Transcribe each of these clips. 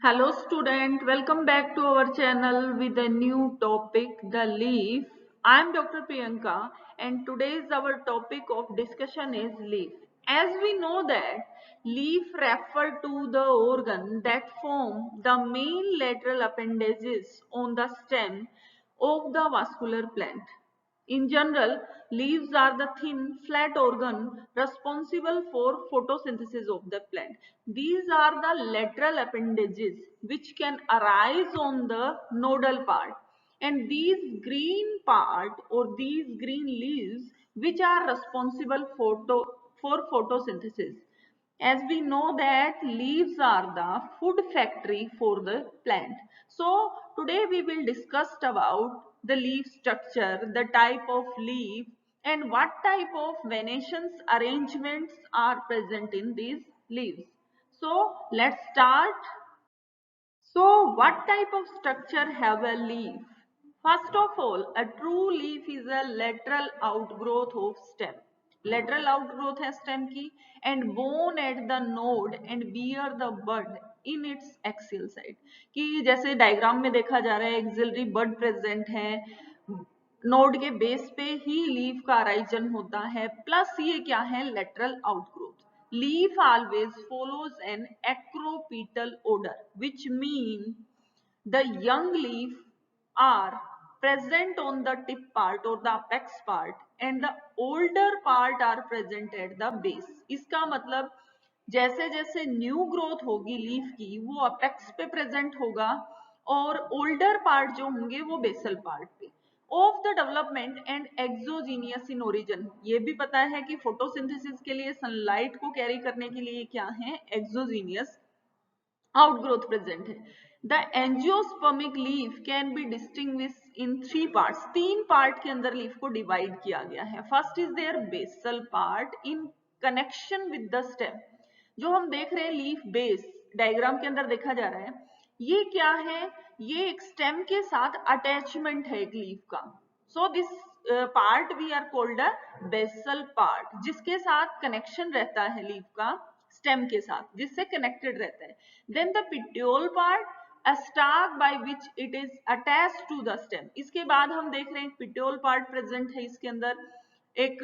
Hello student, welcome back to our channel with a new topic, the leaf. I am Dr. Priyanka and today's our topic of discussion is leaf. As we know that leaf refer to the organ that form the main lateral appendages on the stem of the vascular plant. In general, leaves are the thin, flat organ responsible for photosynthesis of the plant. These are the lateral appendages which can arise on the nodal part. And these green part or these green leaves which are responsible for photosynthesis. As we know that leaves are the food factory for the plant. So today we will discuss about the leaf structure, the type of leaf and what type of venations arrangements are present in these leaves. So let's start. So what type of structure have a leaf? First of all, a true leaf is a lateral outgrowth of stem. Lateral outgrowth है stem की and born at the node and bear the bud in its axial side. कि जैसे diagram में देखा जा रहा है axillary बड present है, नोड के बेस पे ही लीफ का अराइजन होता है, प्लस ये क्या है lateral outgrowth. Leaf always follows an acropetal order, which mean the young leaf are present on the tip part or the apex part and the older part are present at the base. इसका मतलब जैसे जैसे new growth होगी leaf की वो apex पे present होगा और ओल्डर पार्ट जो होंगे वो बेसल पार्ट पे. Of the development and exogenous in origin, ये भी पता है कि फोटोसिंथेसिस के लिए सनलाइट को कैरी करने के लिए क्या है एक्सोजीनियस आउटग्रोथ प्रेजेंट है. The angiospermic leaf can be distinguish in three parts. तीन पार्ट के अंदर लीफ को डिवाइड किया गया है. First is there basal part in connection with the stem. जो हम देख रहे हैं लीफ बेस डायग्राम के अंदर देखा जा रहा है, ये क्या है, ये एक स्टेम के साथ अटैचमेंट है एक लीफ का. So this part we are called a basal part, जिसके साथ कनेक्शन रहता है लीफ का स्टेम के साथ, जिससे कनेक्टेड रहता है. Then the petiole part, a stalk by which it is attached to the stem. इसके बाद हम देख रहे हैं पिट्यूल पार्ट प्रेजेंट है, इसके अंदर एक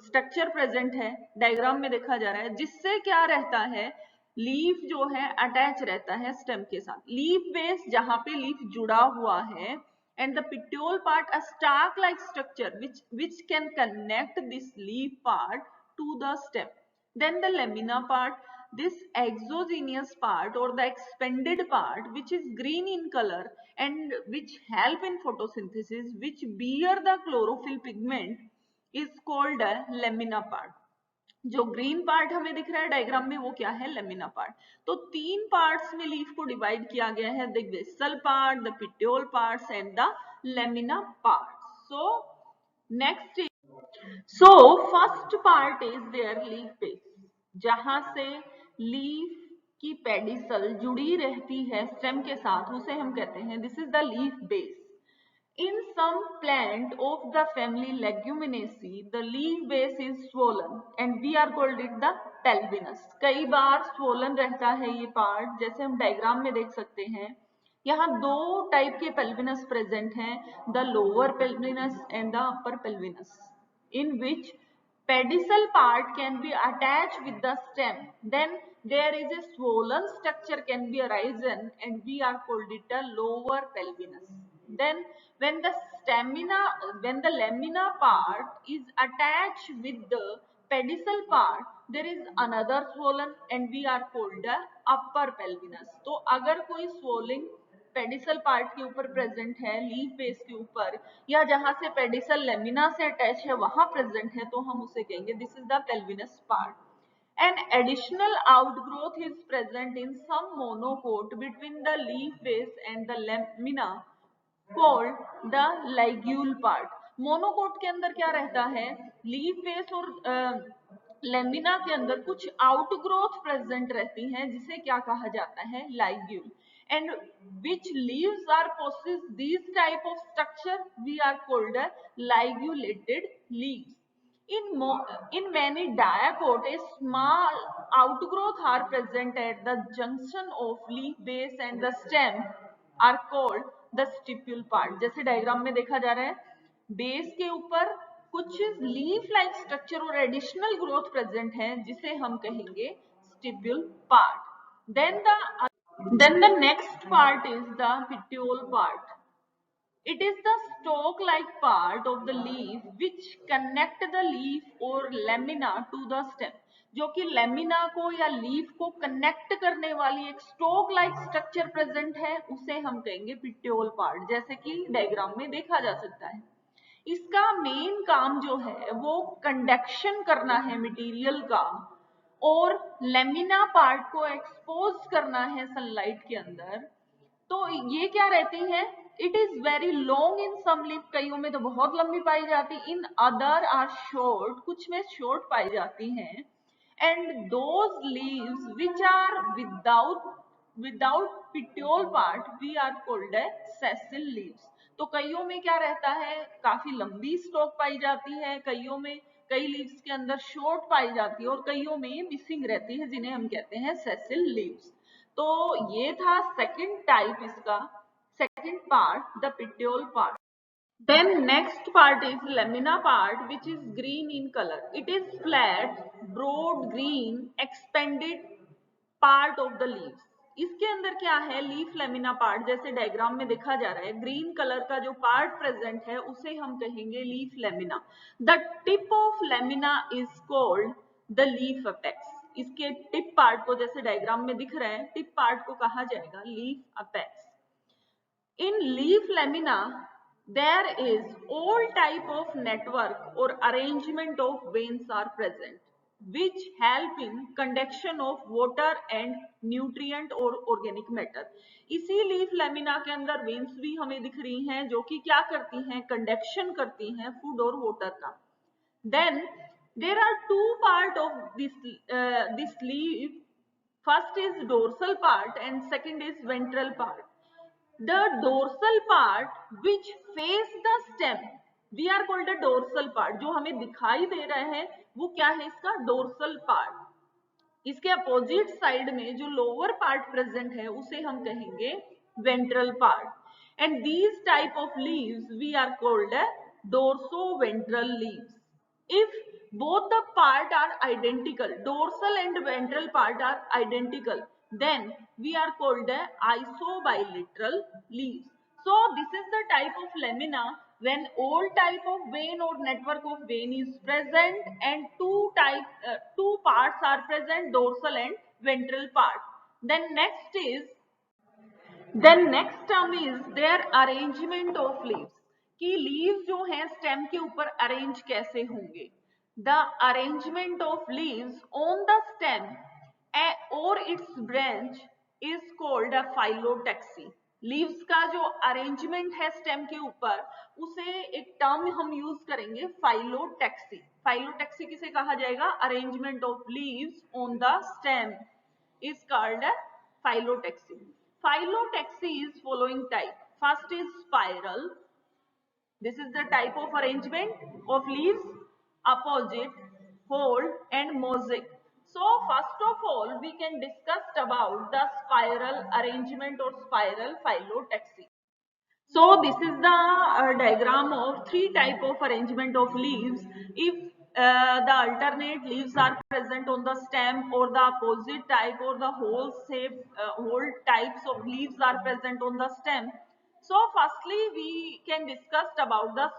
स्ट्रक्चर प्रेजेंट है डायग्राम में देखा जा रहा है, जिससे क्या रहता है लीफ जो है अटैच रहता है स्टेम के साथ. लीफ बेस जहां पे लीफ जुड़ा हुआ है and the petiole part a stalk like structure which can connect this leaf part to the stem. Then the lamina part, this exogenous part or the expanded part which is green in color and which help in photosynthesis, which bear the chlorophyll pigment, is called a lamina part. जो green part हमें दिख रहा है diagram में वो क्या है lamina part. तो तीन पार्ट्स में लीफ को डिवाइड किया गया है, the basal part, the petiole parts and the lamina part. So next, so first part is there leaf base, जहां से लीफ की पेडिसल जुड़ी रहती है स्टेम के साथ, उसे हम कहते हैं this is the leaf base. In some plant of the family Leguminosae, the leaf base is swollen and we are called it the pelvinus. कई बार swollen रहता है ये पार्ट, जैसे हम डायग्राम में देख सकते हैं. यहाँ दो टाइप के pelvinus present हैं, the lower pelvinus and the upper pelvinus, in which pedicel part can be attached with the stem. Then there is a swollen structure can be arisen and we are called it a lower pelvinus. Then when the when the lamina part is attached with the pedicel part, there is another swollen and we are called the upper pelvinus. तो अगर कोई swelling pedicel part के ऊपर present है leaf base के ऊपर, या जहां से पेडिसल लेमिना से अटैच है वहां प्रेजेंट है, तो हम उसे कहेंगे this is the pulvinus part. An additional outgrowth is present in some monocote between the leaf base and the lamina called the ligule part. Monocot के अंदर क्या रहता है, लीफ बेस और लेमिना के अंदर कुछ आउटग्रोथ प्रेजेंट रहती हैं, जिसे क्या कहा जाता है लाइग्यूल. And which leaves are possess these type of structure we are called a ligulated leaves. In many dicot, a small outgrowth are present at the junction of leaf base and the stem are called the stipule part. जैसे diagram में देखा जा रहा है, base के ऊपर कुछ leaf like structure और एडिशनल ग्रोथ प्रेजेंट है जिसे हम कहेंगे stipule part. Then the next part is the petiole part. It is the stalk-like part of the leaf which connect the leaf or lamina to the stem. जो कि lamina को या leaf को connect करने वाली एक स्टोक लाइक स्ट्रक्चर प्रेजेंट है, उसे हम कहेंगे पिट्योल पार्ट, जैसे कि डायग्राम में देखा जा सकता है. इसका मेन काम जो है वो कंडक्शन करना है मटेरियल का और लेमिना पार्ट को एक्सपोज करना है सनलाइट के अंदर. तो ये क्या रहती है, it is very long in some leaf, कईयों में तो बहुत लंबी पाई जाती, इन अदर आर शॉर्ट, कुछ में शॉर्ट पाई जाती हैं. And those leaves which are without petiole part we are called a sessile leaves. तो कईयों में क्या रहता है, काफी लंबी स्टॉक पाई जाती है, कईयों में कई लीव्स के अंदर शॉर्ट पाई जाती है और कईयों में मिसिंग रहती है, जिन्हें हम कहते हैं सेसिल लीव्स. तो ये था सेकंड टाइप, इसका second part the petiole part. Then next part is lamina part, which is green in color. It is flat, broad, green, expanded part of the leaves. इसके अंदर क्या है, लीफ लेमिना पार्ट, जैसे diagram में देखा जा रहा है, ग्रीन कलर का जो पार्ट प्रेजेंट है उसे हम कहेंगे leaf lamina. The tip of lamina is called the leaf apex. इसके टिप पार्ट को, जैसे डायग्राम में दिख रहा है, टिप पार्ट को कहा जाएगा leaf apex. In leaf lamina, there is all type of network or arrangement of veins are present, which help in conduction of water and nutrient or organic matter. इसी leaf lamina के अंदर veins भी हमें दिख रही हैं जो कि क्या करती हैं, conduction करती हैं food और water का. Then there are two part of this leaf. First is dorsal part and second is ventral part. The dorsal part which face the stem we are called a dorsal part. जो हमें दिखाई दे रहा है वो क्या है, इसका dorsal part. इसके अपोजिट साइड में जो लोअर पार्ट प्रेजेंट है उसे हम कहेंगे ventral part. And these type of leaves we are called a dorsoventral leaves. If both the part are identical, dorsal and ventral part are identical, then we are called the isobilateral leaves. So this is the type of lamina when all type of vein or network of vein is present and two parts are present, dorsal and ventral part. Then next term is their arrangement of leaves. कि leaves जो हैं stem के ऊपर arrange कैसे होंगे. The arrangement of leaves on the stem or its branch is called a phyllotaxy. Leaves का जो arrangement है स्टेम के ऊपर, उसे एक टर्म हम यूज करेंगे फाइलोटैक्सी. फाइलोटैक्सी किसे कहा जाएगा, arrangement of leaves on the stem is called a phyllotaxy. Phyllotaxy is following type. First is spiral. This is the type of arrangement of leaves, apposite, whole and mosaic. So first of all we can discuss about the spiral arrangement or spiral phyllotaxy. So this is the diagram of three type of arrangement of leaves. If the alternate leaves are present on the stem or the opposite type or the whole types of leaves are present on the stem. So firstly we can discuss about the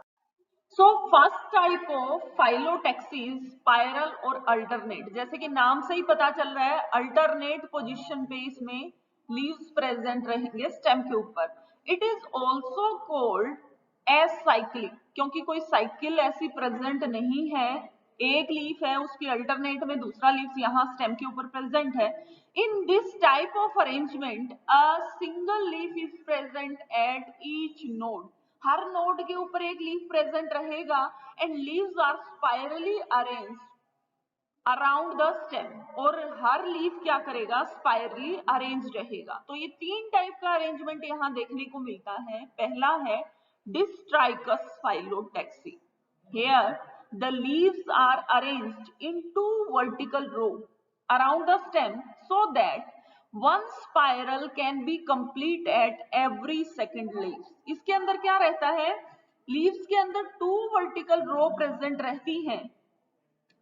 first type of phyllotaxy is spiral और alternate. जैसे कि नाम से ही पता चल रहा है alternate position पे इसमें leaves present रहेंगे stem के ऊपर. It is also called as cyclic, क्योंकि कोई cycle ऐसी present नहीं है, एक लीफ है उसकी अल्टरनेट में दूसरा लीफ यहाँ स्टेम के ऊपर प्रेजेंट है. In this type of arrangement a single leaf is present at each node. हर नोड के ऊपर एक लीफ प्रेजेंट रहेगा and leaves are spirally arranged around the stem. और हर लीफ क्या करेगा, स्पाइरली अरेंज रहेगा. तो ये तीन टाइप का अरेंजमेंट यहाँ देखने को मिलता है. पहला है डिस्ट्राइकस phyllotaxy. Here the leaves are arranged in two vertical rows around the stem so that one spiral can be complete at every second leaves. इसके अंदर क्या रहता है, लीव्स के अंदर टू वर्टिकल रो प्रेजेंट रहती हैं,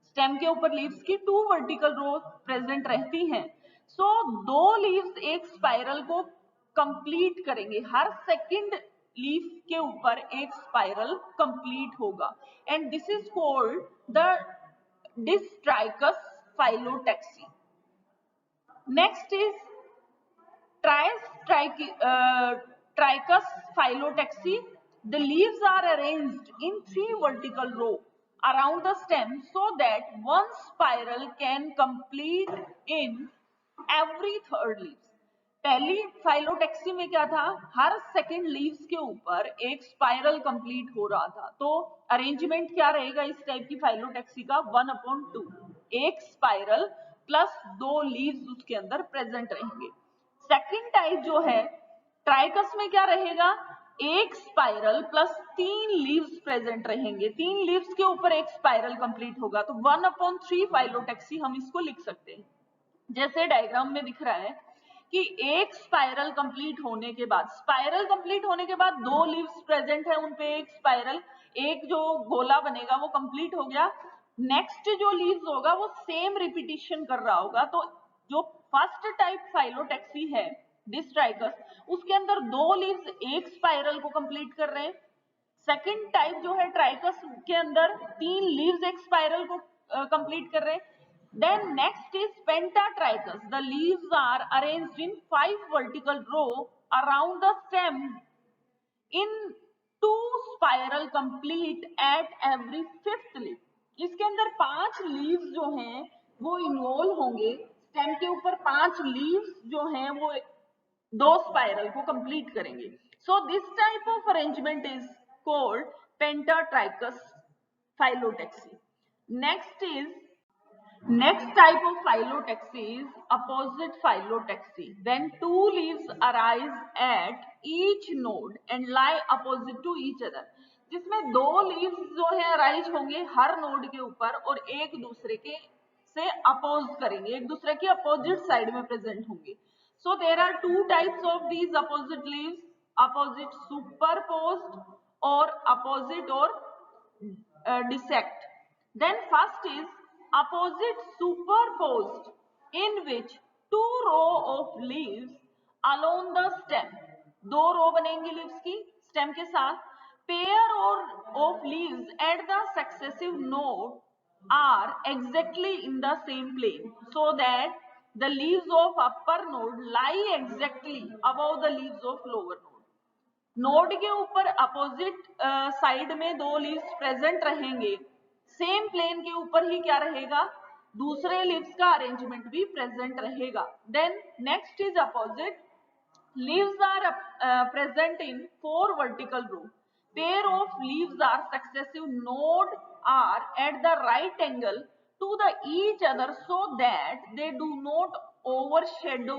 स्टेम के ऊपर लीव्स की टू वर्टिकल रो प्रेजेंट रहती हैं. सो दो लीव्स एक स्पाइरल को कंप्लीट करेंगे, हर सेकंड लीफ के ऊपर एक स्पाइरल कंप्लीट होगा, and this is called the distichous phyllotaxy. Next is Trichus phyllotaxy. The leaves are arranged in three vertical rows around the stem so that one spiral can complete in every third leaves. पहली phyllotaxy में क्या था, हर second leaves के ऊपर एक spiral complete हो रहा था. तो अरेंजमेंट क्या रहेगा इस टाइप की फाइलोटेक्सी का, 1/2, एक स्पाइरल प्लस दो लीव्स उसके अंदर प्रेजेंट रहेंगे. सेकेंड टाइप जो है ट्राइकस में क्या रहेगा, एक स्पाइरल प्लस तीन लीव्स प्रेजेंट रहेंगे, तीन लीव्स के ऊपर एक स्पाइरल कंप्लीट होगा. तो 1/3 फाइलोटेक्सी हम इसको लिख सकते हैं. जैसे डायग्राम में दिख रहा है कि एक स्पाइरल कंप्लीट होने के बाद, स्पाइरल कंप्लीट होने के बाद दो लीव्स प्रेजेंट है, उन पे एक स्पाइरल, एक जो गोला बनेगा वो कंप्लीट हो गया. नेक्स्ट जो लीव्स होगा वो सेम रिपीटिशन कर रहा होगा. तो जो फर्स्ट टाइप फाइलोटेक्सी है डिस्ट्राइकस, उसके अंदर दो लीव्स एक स्पाइरल को कंप्लीट कर रहे हैं. सेकंड टाइप जो है ट्राइकस के अंदर तीन लीव्स एक स्पाइरल को कंप्लीट कर रहे हैं. Then next is pentatrichus. The leaves are arranged in 5 vertical rows around the stem in 2 spiral complete at every fifth leaf. इसके अंदर 5 लीव्स जो हैं वो इन्वॉल्व होंगे, स्टेम के ऊपर 5 लीव्स जो हैं वो दो स्पाइरल को कंप्लीट करेंगे. So this type of arrangement is called pentastichous phyllotaxy. Next type of phyllotaxy is opposite phyllotaxy. When two leaves arise at each node and lie opposite to each other. जिसमें दो leaves जो है arise होंगे हर node के ऊपर और एक दूसरे के से अपोज करेंगे, एक दूसरे के अपोजिट साइड में प्रेजेंट होंगे. So there are two types of these opposite leaves, opposite superposed or opposite or dissect. Then first is opposite superposed, in which two row of leaves along the stem, दो रो बनेंगी leaves की stem के साथ. Pair और of leaves at the successive node are exactly in the same plane so that the leaves of upper node lie exactly above the leaves of lower node. Node के ऊपर opposite side में दो leaves present रहेंगे, same plane के ऊपर ही क्या रहेगा, दूसरे लीव्स का अरेंजमेंट भी प्रेजेंट रहेगा. Then next is opposite. Leaves are present in 4 vertical rows. Pair of leaves are successive node are at the right angle to the each other so that they do not overshadow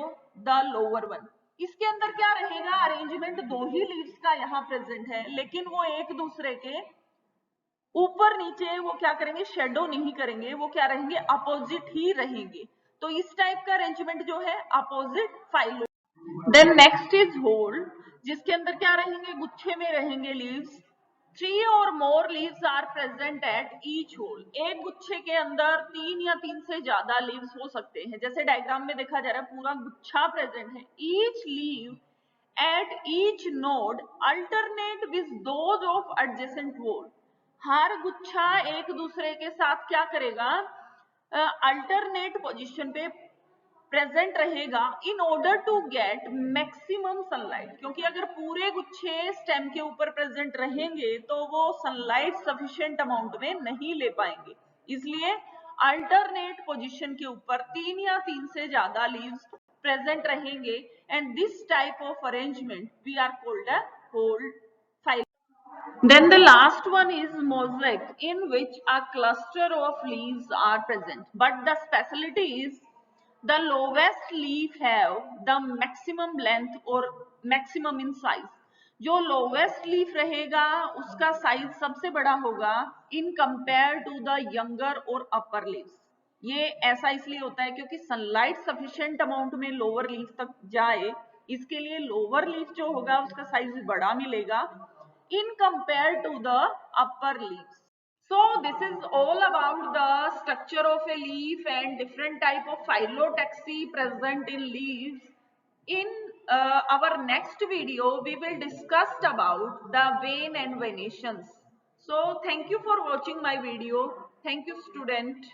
the lower one. इसके अंदर क्या रहेगा, arrangement दो he leaves का यहाँ present है, लेकिन वो एक दूसरे के ऊपर नीचे वो क्या करेंगे, शेडो नहीं करेंगे, वो क्या रहेंगे, अपोजिट ही रहेंगे. तो इस टाइप का अरेंजमेंट जो है opposite phyllo. Then next is whorl, जिसके अंदर क्या रहेंगे, गुच्छे में रहेंगे लीव्स. 3 और more leaves are present at each whorl. एक गुच्छे के अंदर 3 या 3 से ज्यादा लीव्स हो सकते हैं. जैसे डायग्राम में देखा जा रहा है पूरा गुच्छा प्रेजेंट है. Each leaf at each node alternate with those of adjacent whorl. हर गुच्छा एक दूसरे के साथ क्या करेगा, अल्टरनेट पोजीशन पे प्रेजेंट रहेगा in order to get maximum sunlight. क्योंकि अगर पूरे गुच्छे स्टेम के ऊपर प्रेजेंट रहेंगे तो वो सनलाइट सफिशिएंट अमाउंट में नहीं ले पाएंगे, इसलिए अल्टरनेट पोजीशन के ऊपर 3 या 3 से ज्यादा लीव्स प्रेजेंट रहेंगे. And this type of arrangement we are called a whorl file. Then the last one is mosaic, in which a cluster of leaves are present, but the speciality is the lowest leaf have the maximum length or maximum in size. जो lowest leaf रहेगा उसका size सबसे बड़ा होगा in compare to the younger और upper leaves. ये ऐसा इसलिए होता है क्योंकि सनलाइट सफिशिएंट अमाउंट में लोअर लीफ तक जाए, इसके लिए लोअर लीफ जो होगा उसका साइज बड़ा मिलेगा in compare to the upper leaves. So this is all about the structure of a leaf and different type of phyllotaxy present in leaves. In our next video, we will discuss about the vein and venations. So thank you for watching my video. Thank you, student.